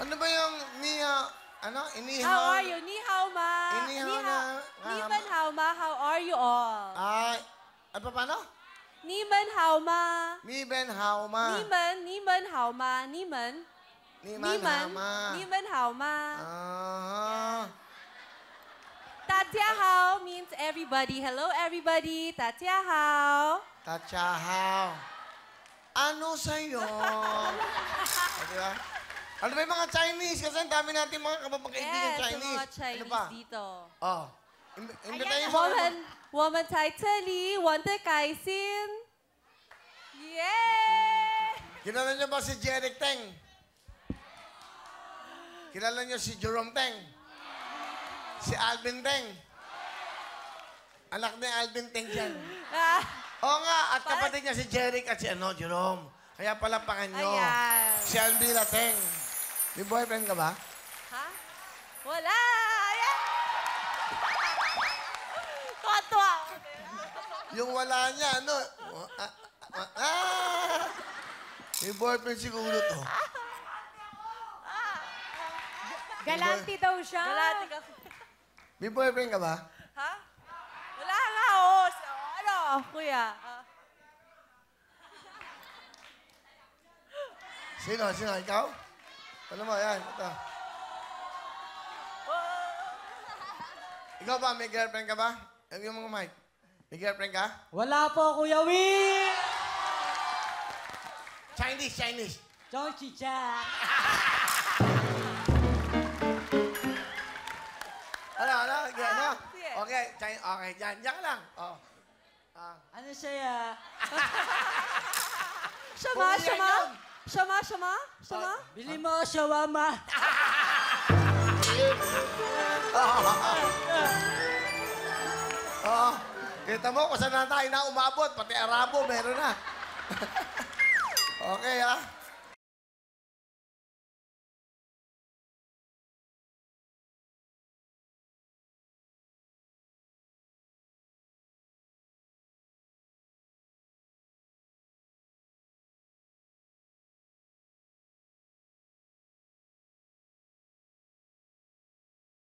Ano ba yung Mia, inihaw? How are you? Ni hao ma. Inihaw na. Ni man hao ma. How are you all? Ay, ano pa paano? Ni man hao ma. Mi ben hao ma. Ni man hao ma. Ni man. Ni man hao ma. Ni man hao ma. Ah. Tatia hao means everybody. Hello everybody. Tatia hao. Tachahaw. Ano sa'yo? Di ba? Ano ba yung mga Chinese? Kasi ang dami natin mga kapapagkaibigan Yes, Chinese. mga Chinese Ano ba? dito. Oh. Imbitahin mo. 我们在这里玩得开心。耶！ Kilala niyo ba si Jeric Teng? Kilala niyo si Jerome Teng? Si Alvin Teng? Anak ni Alvin Teng yan. Oo nga, at kapatid niya si Jeric at si Jerome. Kaya palampakan niyo. Ayan. Si Alvira Teng. May boyfriend ka ba? Ha? Wala! Ayan! Tuwa-tuwa! Yung wala niya, ano? May boyfriend siguro to. Galante daw siya. Galati ka. May boyfriend ka ba? Ha? Wala nga, oh. Ano, kuya? Sino? Ikaw? Ano mo, yan. Ito. Ikaw ba? May girlfriend ka ba? Yung mga mic. May girlfriend ka? Wala po, Kuya Will! Chinese. Chong chicha. Ano? Sige. Okay, okay, yan ka lang. Oh. Ano siya? 什么？什么？什么？什么？什么？ Bili mo shawarma. Oo. Kita mo kung saan na tayo na umabot. Pati Arabo, meron na. Okay, ha?